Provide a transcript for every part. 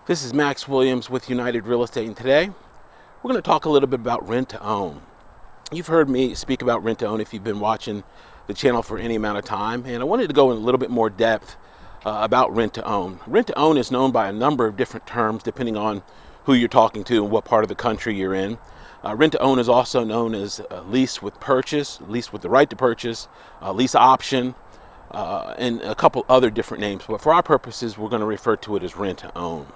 This is Max Williams with United Real Estate, and today we're going to talk a little bit about rent to own. You've heard me speak about rent to own if you've been watching the channel for any amount of time, and I wanted to go in a little bit more depth about rent to own. Rent to own is known by a number of different terms depending on who you're talking to and what part of the country you're in. Rent to own is also known as lease with purchase, lease with the right to purchase, lease option, and a couple other different names. But for our purposes, we're going to refer to it as rent to own.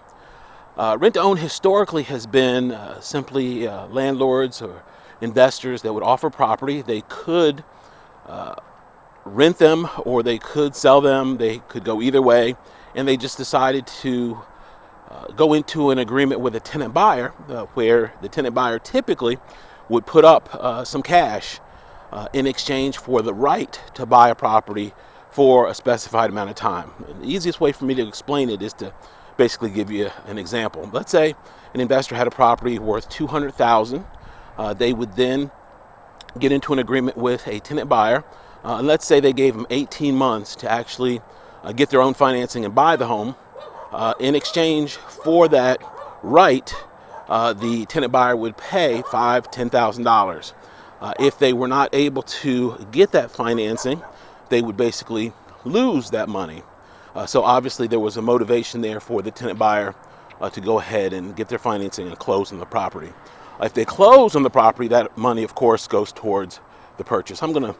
Rent to own historically has been simply landlords or investors that would offer property. They could rent them or they could sell them. They could go either way, and they just decided to go into an agreement with a tenant buyer where the tenant buyer typically would put up some cash in exchange for the right to buy a property for a specified amount of time. And the easiest way for me to explain it is to basically give you an example. Let's say an investor had a property worth $200,000. They would then get into an agreement with a tenant buyer, and let's say they gave them 18 months to actually get their own financing and buy the home. In exchange for that right, the tenant buyer would pay $5,000, $10,000. If they were not able to get that financing, they would basically lose that money. So obviously there was a motivation there for the tenant buyer to go ahead and get their financing and close on the property. If they close on the property, that money of course goes towards the purchase. I'm going to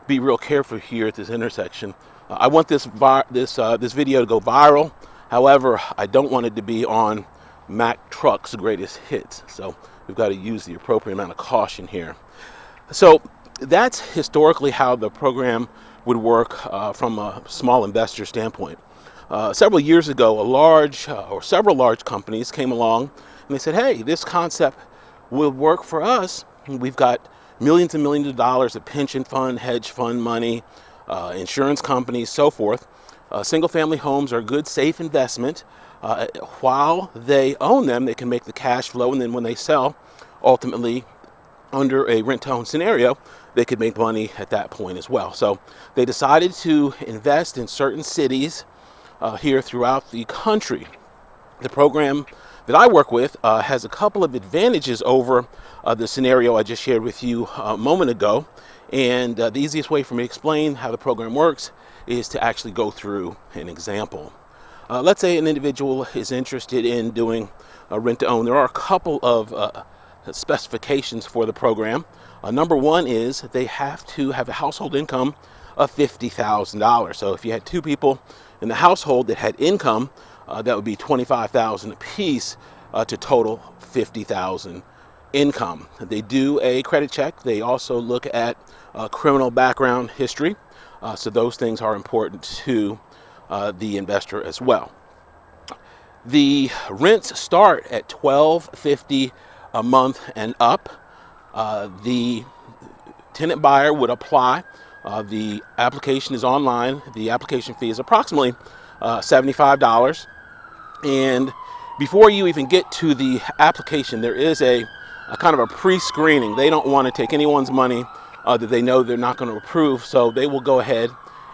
be real careful here at this intersection. I want this video to go viral. However, I don't want it to be on Mack Truck's greatest hits. So we've got to use the appropriate amount of caution here. So that's historically how the program would work from a small investor standpoint. Several years ago, several large companies came along and they said, hey, this concept will work for us. We've got millions and millions of dollars of pension fund, hedge fund money, insurance companies, so forth. Single family homes are a good, safe investment. While they own them, they can make the cash flow, and then when they sell, ultimately, under a rent-to-own scenario, they could make money at that point as well. So they decided to invest in certain cities here throughout the country. The program that I work with has a couple of advantages over the scenario I just shared with you a moment ago. And the easiest way for me to explain how the program works is to actually go through an example. Let's say an individual is interested in doing a rent-to-own. There are a couple of specifications for the program. Number one is they have to have a household income of $50,000. So if you had two people in the household that had income, that would be $25,000 apiece to total $50,000 income. They do a credit check. They also look at criminal background history. So those things are important to the investor as well. The rents start at $1,250 a month and up. The tenant buyer would apply. The application is online. The application fee is approximately $75. And before you even get to the application, there is a kind of a pre-screening. They don't want to take anyone's money that they know they're not going to approve, so they will go ahead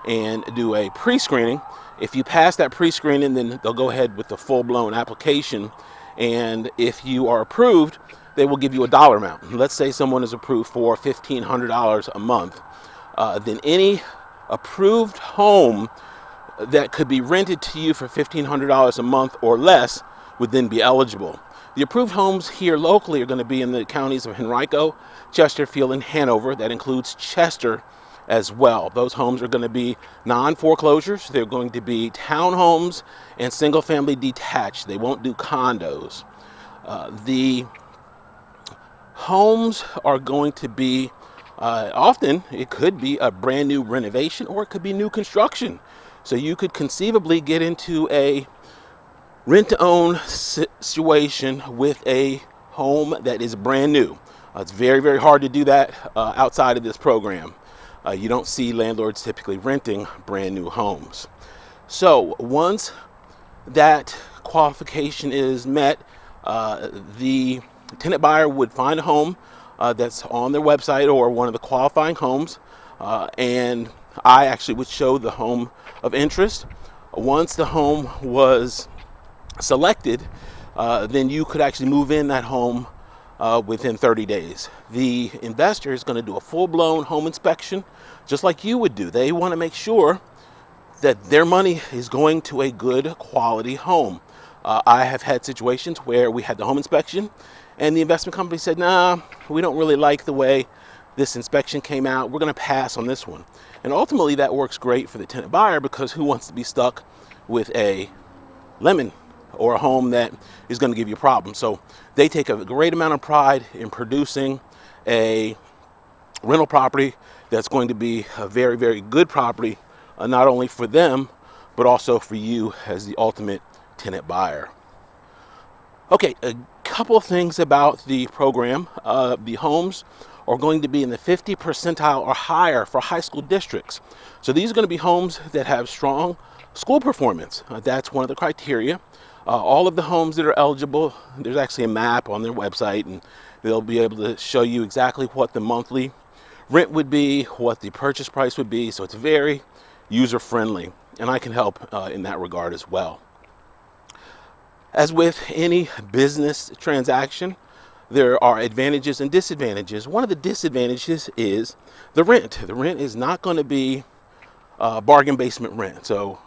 and do a pre-screening. If you pass that pre-screening, then they'll go ahead with the full-blown application. And if you are approved, they will give you a dollar amount. Let's say someone is approved for $1,500 a month. Then any approved home that could be rented to you for $1,500 a month or less would then be eligible. The approved homes here locally are going to be in the counties of Henrico, Chesterfield, and Hanover. That includes Chester as well. Those homes are going to be non-foreclosures. They're going to be townhomes and single-family detached. They won't do condos. The homes are going to be often, it could be a brand new renovation or it could be new construction. So you could conceivably get into a rent-to-own situation with a home that is brand new. It's very, very hard to do that outside of this program. You don't see landlords typically renting brand new homes. So once that qualification is met, the tenant buyer would find a home that's on their website or one of the qualifying homes, and I actually would show the home of interest. Once the home was selected, then you could actually move in that home within 30 days. The investor is going to do a full-blown home inspection, just like you would do. They want to make sure that their money is going to a good quality home. I have had situations where we had the home inspection and the investment company said, nah, we don't really like the way this inspection came out. We're going to pass on this one. And ultimately that works great for the tenant buyer, because who wants to be stuck with a lemon or a home that is going to give you problems? So they take a great amount of pride in producing a rental property that's going to be a very, very good property, not only for them, but also for you as the ultimate tenant buyer. Okay, a couple of things about the program. The homes are going to be in the 50 percentile or higher for high school districts. So these are going to be homes that have strong school performance. That's one of the criteria. All of the homes that are eligible, there's actually a map on their website, and they'll be able to show you exactly what the monthly rent would be, what the purchase price would be. So it's very user friendly, and I can help in that regard as well. As with any business transaction, there are advantages and disadvantages. One of the disadvantages is the rent. The rent is not going to be bargain basement rent. So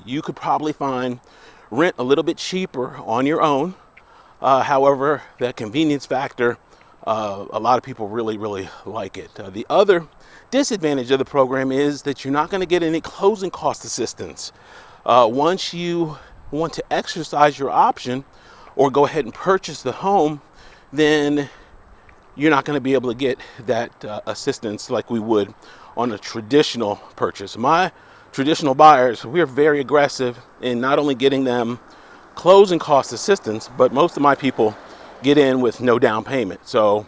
you could probably find rent a little bit cheaper on your own. However, that convenience factor, a lot of people really, really like it. The other disadvantage of the program is that you're not going to get any closing cost assistance. Once you want to exercise your option or go ahead and purchase the home, then you're not going to be able to get that assistance like we would on a traditional purchase. My traditional buyers, we're very aggressive in not only getting them closing cost assistance, but most of my people get in with no down payment. So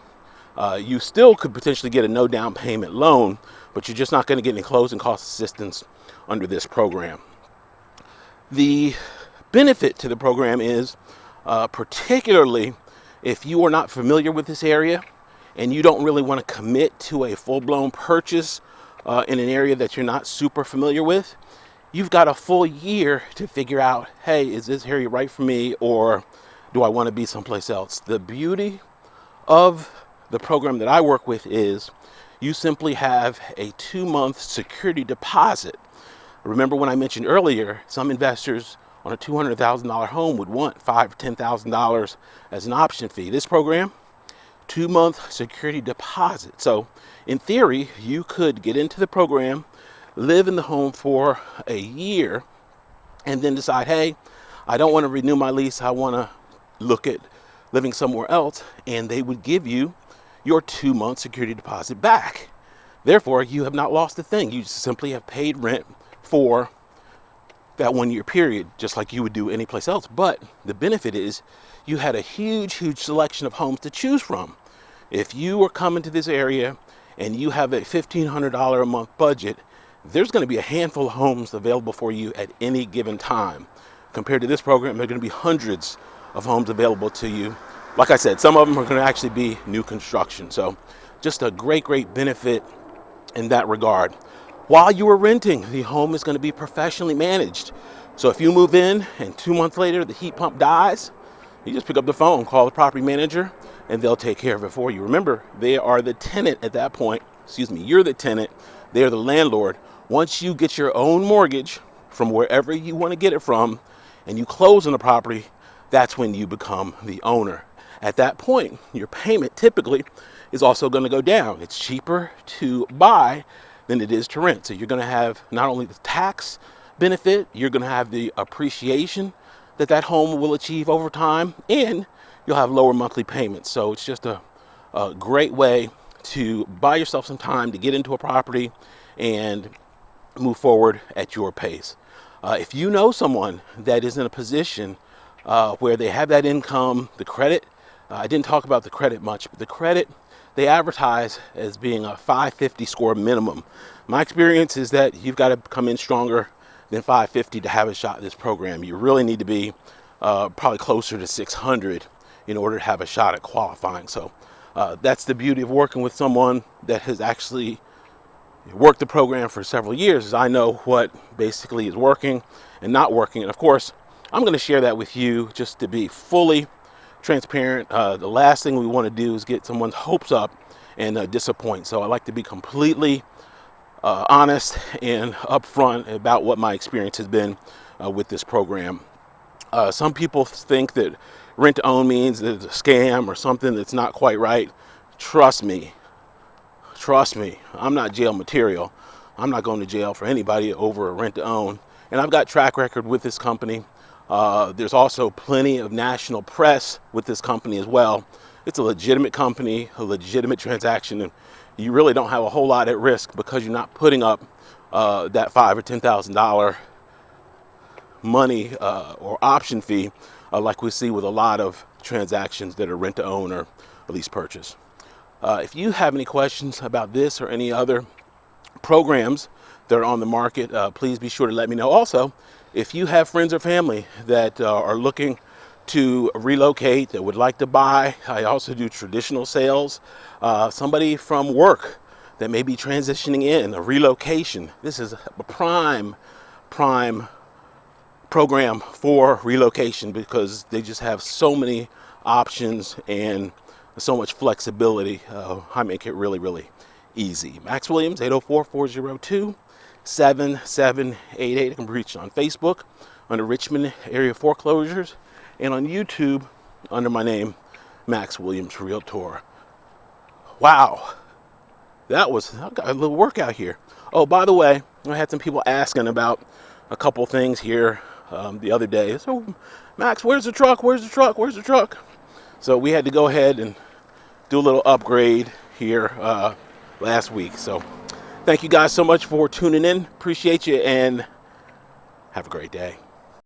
you still could potentially get a no down payment loan, but you're just not going to get any closing cost assistance under this program. The benefit to the program is particularly if you are not familiar with this area and you don't really want to commit to a full-blown purchase in an area that you're not super familiar with, you've got a full year to figure out, hey, is this area right for me, or do I want to be someplace else? The beauty of the program that I work with is you simply have a 2-month security deposit. Remember when I mentioned earlier, some investors on a $200,000 home would want $5,000 to $10,000 as an option fee. This program, 2-month security deposit. So in theory, you could get into the program, live in the home for a year, and then decide, hey, I don't want to renew my lease. I want to look at living somewhere else. And they would give you your 2-month security deposit back. Therefore, you have not lost a thing. You simply have paid rent for that 1-year period, just like you would do any place else. But the benefit is you had a huge, huge selection of homes to choose from. If you are coming to this area and you have a $1,500 a month budget, there's going to be a handful of homes available for you at any given time. Compared to this program, there are going to be hundreds of homes available to you. Like I said, some of them are going to actually be new construction. So just a great, great benefit in that regard. While you are renting, the home is going to be professionally managed. So if you move in and 2 months later the heat pump dies, you just pick up the phone, call the property manager, and they'll take care of it for you. Remember, they are the tenant at that point. You're the tenant. They're the landlord. Once you get your own mortgage from wherever you want to get it from, and you close on the property, that's when you become the owner. At that point, your payment typically is also going to go down. It's cheaper to buy than it is to rent. So you're going to have not only the tax benefit, you're going to have the appreciation that that home will achieve over time, and you'll have lower monthly payments. So it's just a great way to buy yourself some time to get into a property and move forward at your pace. If you know someone that is in a position where they have that income, the credit, I didn't talk about the credit much, but the credit, they advertise as being a 550 score minimum. My experience is that you've got to come in stronger than 550 to have a shot at this program. You really need to be probably closer to 600 in order to have a shot at qualifying. So that's the beauty of working with someone that has actually worked the program for several years, is I know what basically is working and not working. And of course, I'm going to share that with you just to be fully transparent. The last thing we want to do is get someone's hopes up and disappoint. So I like to be completely honest and upfront about what my experience has been with this program. Some people think that rent to own means that it's a scam or something that's not quite right. Trust me, I'm not jail material. I'm not going to jail for anybody over a rent to own. And I've got track record with this company. There's also plenty of national press with this company as well. It's a legitimate company, a legitimate transaction, and you really don't have a whole lot at risk because you're not putting up that $5,000 or $10,000 money or option fee like we see with a lot of transactions that are rent to own or lease purchase. If you have any questions about this or any other programs that are on the market, please be sure to let me know. Also, if you have friends or family that are looking to relocate, that would like to buy, I also do traditional sales. Somebody from work that may be transitioning in, a relocation. This is a prime program for relocation because they just have so many options and so much flexibility. I make it really, really easy. Max Williams, 804-402-7788. You can be reached on Facebook under Richmond Area Foreclosures and on YouTube under my name, Max Williams Realtor. Wow, I got a little workout here. Oh, by the way, I had some people asking about a couple things here the other day. So, Max, where's the truck? Where's the truck? Where's the truck? So we had to go ahead and do a little upgrade here last week. So thank you guys so much for tuning in. Appreciate you and have a great day.